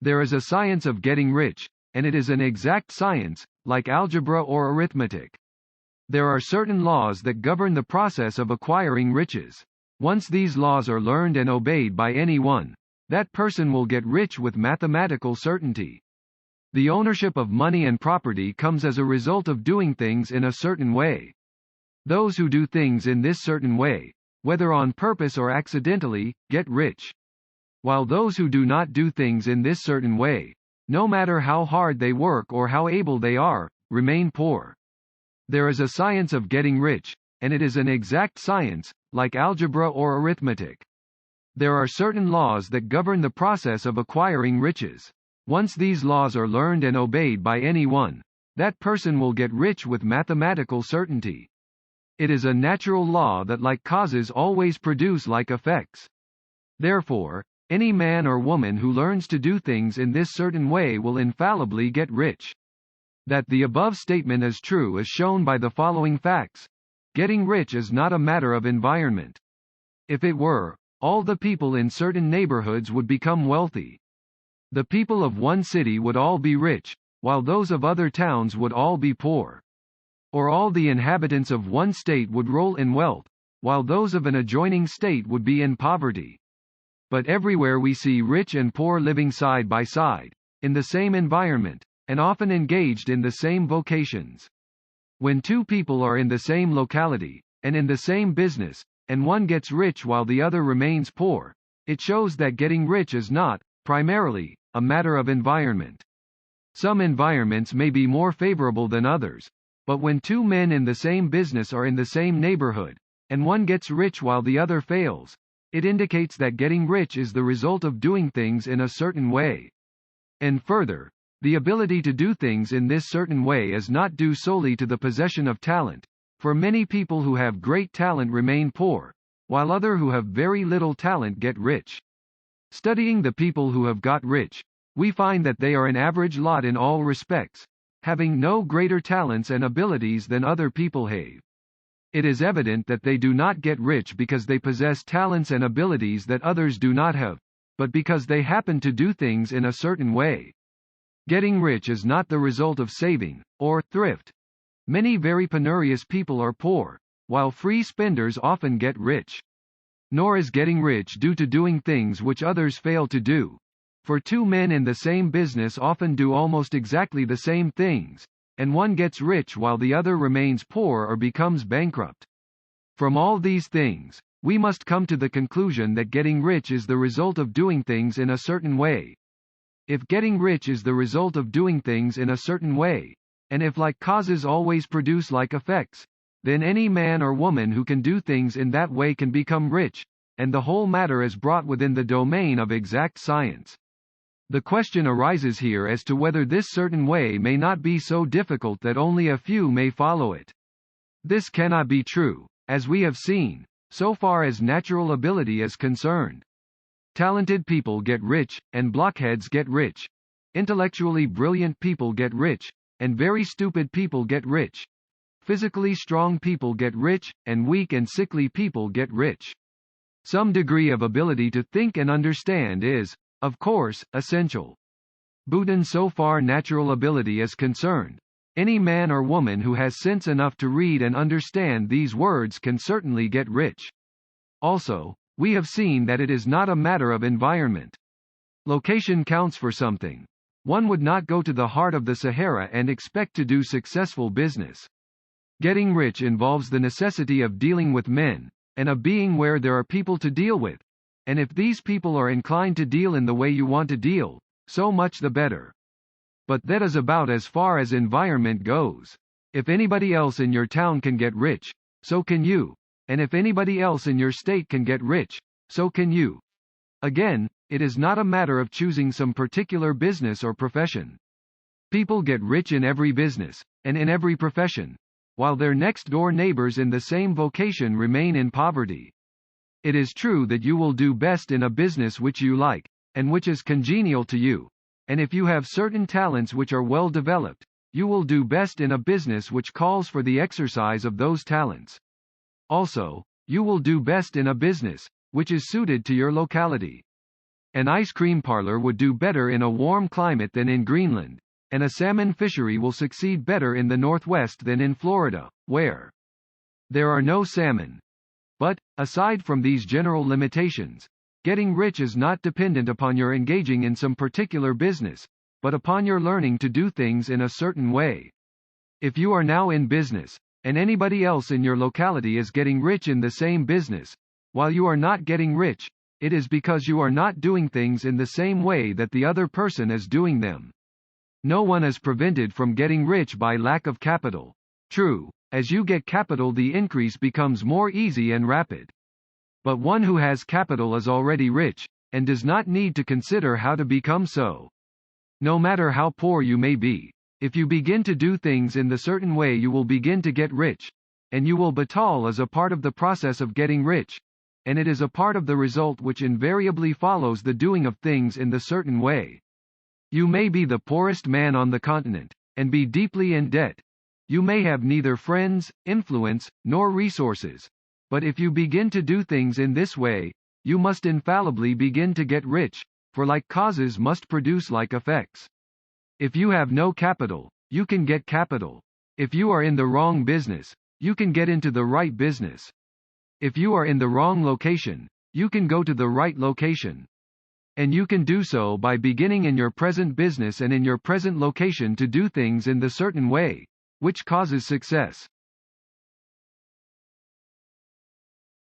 There is a science of getting rich, and it is an exact science, like algebra or arithmetic. There are certain laws that govern the process of acquiring riches. Once these laws are learned and obeyed by anyone, that person will get rich with mathematical certainty. The ownership of money and property comes as a result of doing things in a certain way. Those who do things in this certain way, whether on purpose or accidentally, get rich. While those who do not do things in this certain way, no matter how hard they work or how able they are, remain poor. There is a science of getting rich, and it is an exact science, like algebra or arithmetic. There are certain laws that govern the process of acquiring riches. Once these laws are learned and obeyed by anyone, that person will get rich with mathematical certainty. It is a natural law that like causes always produce like effects. Therefore, any man or woman who learns to do things in this certain way will infallibly get rich. That the above statement is true is shown by the following facts. Getting rich is not a matter of environment. If it were, all the people in certain neighborhoods would become wealthy. The people of one city would all be rich, while those of other towns would all be poor. Or all the inhabitants of one state would roll in wealth, while those of an adjoining state would be in poverty. But everywhere we see rich and poor living side by side, in the same environment, and often engaged in the same vocations. When two people are in the same locality, and in the same business, and one gets rich while the other remains poor, it shows that getting rich is not, primarily, a matter of environment. Some environments may be more favorable than others, but when two men in the same business are in the same neighborhood, and one gets rich while the other fails, it indicates that getting rich is the result of doing things in a certain way. And further, the ability to do things in this certain way is not due solely to the possession of talent, for many people who have great talent remain poor, while others who have very little talent get rich. Studying the people who have got rich, we find that they are an average lot in all respects, having no greater talents and abilities than other people have. It is evident that they do not get rich because they possess talents and abilities that others do not have, but because they happen to do things in a certain way. Getting rich is not the result of saving, or thrift. Many very penurious people are poor, while free spenders often get rich. Nor is getting rich due to doing things which others fail to do. For two men in the same business often do almost exactly the same things, and one gets rich while the other remains poor or becomes bankrupt. From all these things, we must come to the conclusion that getting rich is the result of doing things in a certain way. If getting rich is the result of doing things in a certain way, and if like causes always produce like effects, then any man or woman who can do things in that way can become rich, and the whole matter is brought within the domain of exact science. The question arises here as to whether this certain way may not be so difficult that only a few may follow it. This cannot be true, as we have seen, so far as natural ability is concerned. Talented people get rich, and blockheads get rich. Intellectually brilliant people get rich, and very stupid people get rich. Physically strong people get rich, and weak and sickly people get rich. Some degree of ability to think and understand is, of course, essential. But in so far natural ability is concerned, any man or woman who has sense enough to read and understand these words can certainly get rich. Also, we have seen that it is not a matter of environment. Location counts for something. One would not go to the heart of the Sahara and expect to do successful business. Getting rich involves the necessity of dealing with men, and of being where there are people to deal with. And if these people are inclined to deal in the way you want to deal, so much the better. But that is about as far as environment goes. If anybody else in your town can get rich, so can you. And if anybody else in your state can get rich, so can you. Again, it is not a matter of choosing some particular business or profession. People get rich in every business, and in every profession, while their next-door neighbors in the same vocation remain in poverty. It is true that you will do best in a business which you like, and which is congenial to you, and if you have certain talents which are well developed, you will do best in a business which calls for the exercise of those talents. Also, you will do best in a business which is suited to your locality. An ice cream parlor would do better in a warm climate than in Greenland, and a salmon fishery will succeed better in the Northwest than in Florida, where there are no salmon. But, aside from these general limitations, getting rich is not dependent upon your engaging in some particular business, but upon your learning to do things in a certain way. If you are now in business, and anybody else in your locality is getting rich in the same business, while you are not getting rich, it is because you are not doing things in the same way that the other person is doing them. No one is prevented from getting rich by lack of capital. True, as you get capital the increase becomes more easy and rapid. But one who has capital is already rich, and does not need to consider how to become so. No matter how poor you may be, if you begin to do things in the certain way you will begin to get rich, and you will batal is a part of the process of getting rich, and it is a part of the result which invariably follows the doing of things in the certain way. You may be the poorest man on the continent, and be deeply in debt. You may have neither friends, influence, nor resources. But if you begin to do things in this way, you must infallibly begin to get rich, for like causes must produce like effects. If you have no capital, you can get capital. If you are in the wrong business, you can get into the right business. If you are in the wrong location, you can go to the right location. And you can do so by beginning in your present business and in your present location to do things in the certain way, which causes success.